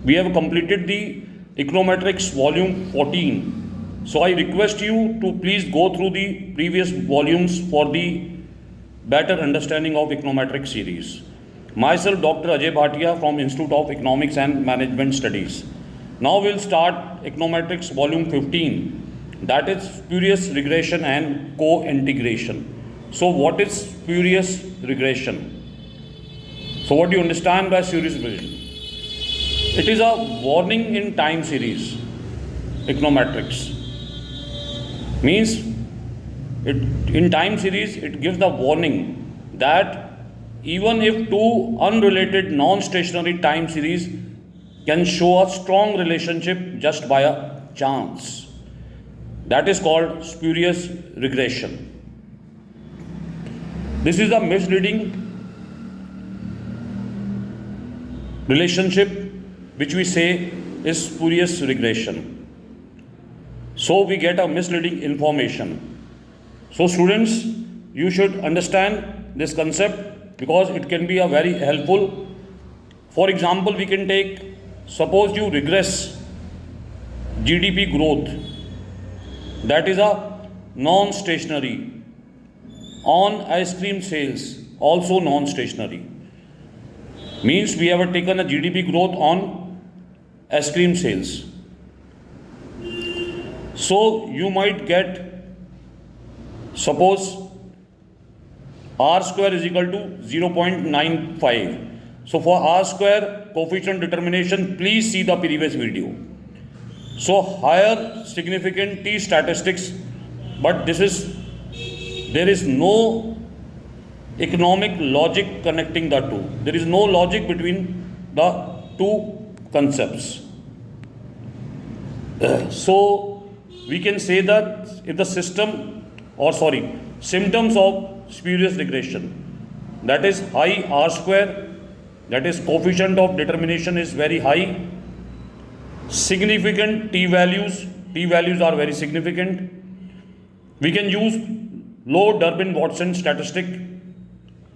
we have completed the Econometrics volume 14. So I request you to please go through the previous volumes for the better understanding of Econometrics series. Myself, Dr. Ajay Bhatia from Institute of Economics and Management Studies. Now we'll start Econometrics volume 15, that is Spurious Regression and Co-integration. So what is spurious regression? So what do you understand by spurious regression? It is a warning in time series. Econometrics means in time series it gives the warning that even if two unrelated non-stationary time series can show a strong relationship just by a chance, that is called spurious regression. This is a misleading relationship which we say is spurious regression. So we get a misleading information. So students, you should understand this concept because it can be a very helpful. For example, we can take, suppose you regress GDP growth, that is a non-stationary. On ice cream sales, also non-stationary. Means we have taken a GDP growth on ice cream sales. So you might get, suppose R square is equal to 0.95. So for R square coefficient determination, please see the previous video. So higher significant T statistics, but there is no economic logic connecting the two. There is no logic between the two concepts. So we can say that if the symptoms of spurious regression, that is high R square, that is coefficient of determination is very high, significant T values are very significant. We can use low Durbin-Watson statistic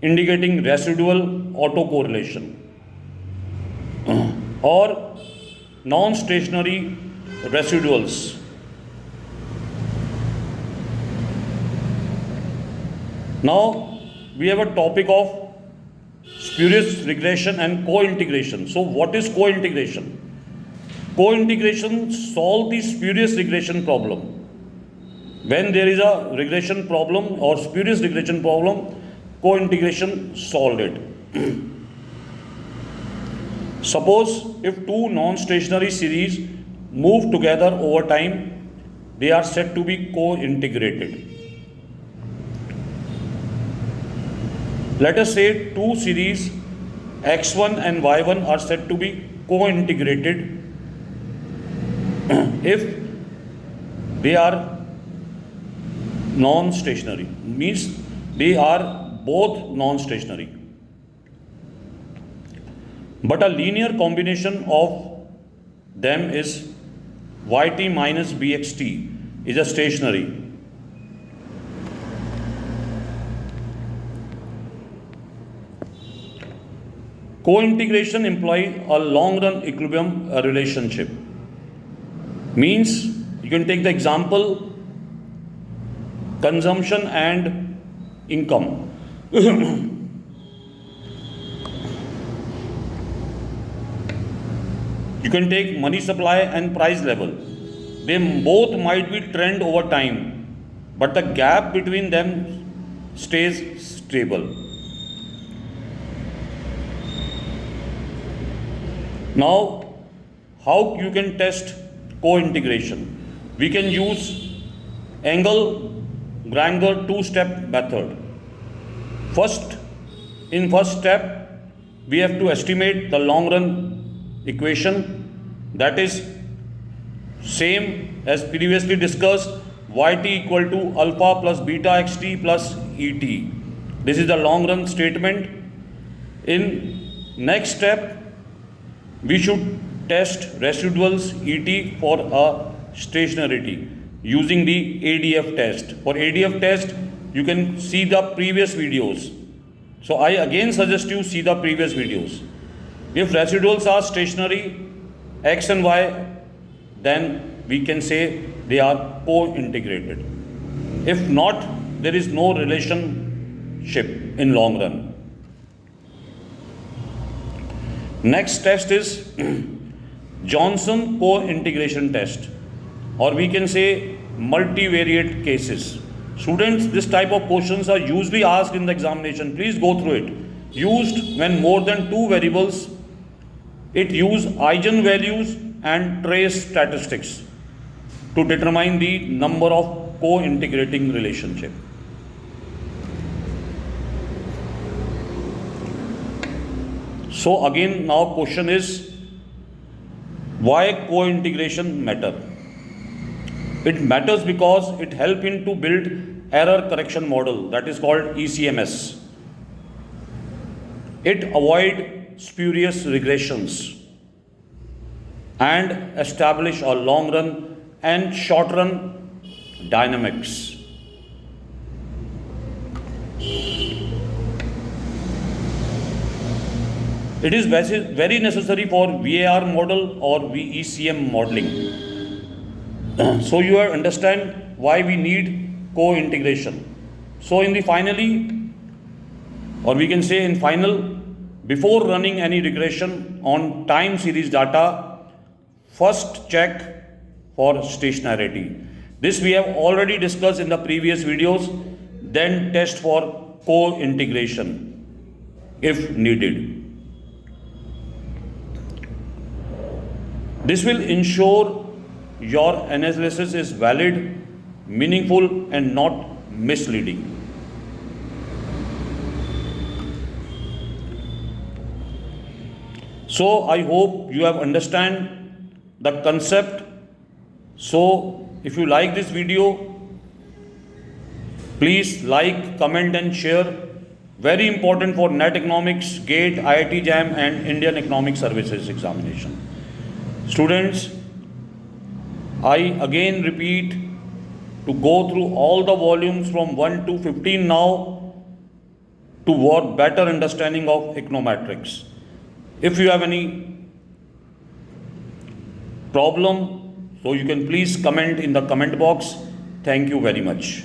indicating residual autocorrelation or non-stationary residuals. Now we have a topic of spurious regression and co-integration. So what is co-integration? Co-integration solves the spurious regression problem. When there is a regression problem or spurious regression problem, co-integration solved it. Suppose if two non-stationary series move together over time, they are said to be co-integrated. Let us say two series x1 and y1 are said to be co-integrated if they are non-stationary, means they are both non-stationary. But a linear combination of them is yt minus bxt is a stationary. Co-integration implies a long-run equilibrium relationship. Means you can take the example consumption and income. You can take money supply and price level. They both might be trend over time, but the gap between them stays stable. Now, how you can test co-integration? We can use Engle-Granger two-step method. In first step, we have to estimate the long-run equation, that is same as previously discussed, yt equal to alpha plus beta xt plus et. This is the long-run statement. In next step, we should test residuals et for a stationarity using the ADF test. For ADF test, you can see the previous videos. So I again suggest you see the previous videos. If residuals are stationary, x and y, then we can say they are co-integrated. If not, there is no relationship in long run. Next test is Johansen co-integration test, or we can say multivariate cases. Students, this type of questions are usually asked in the examination. Please go through it. Used when more than two variables. It uses eigenvalues and trace statistics to determine the number of co-integrating relationship. So again, now question is, why co-integration matter? It matters because it helps in to build error correction model, that is called ECMS. It avoid spurious regressions and establish a long run and short run dynamics. It is very necessary for VAR model or VECM modeling. So you understand why we need co-integration. So in the finally, or we can say in final, before running any regression on time series data, first check for stationarity. This we have already discussed in the previous videos. Then test for co-integration if needed. This will ensure your analysis is valid, meaningful, and not misleading. So I hope you have understand the concept. So if you like this video, please like, comment and share. Very important for NET Economics, GATE, IIT JAM and Indian Economic Services examination. Students, I again repeat to go through all the volumes from 1 to 15 now to what better understanding of econometrics. If you have any problem, so you can please comment in the comment box. Thank you very much.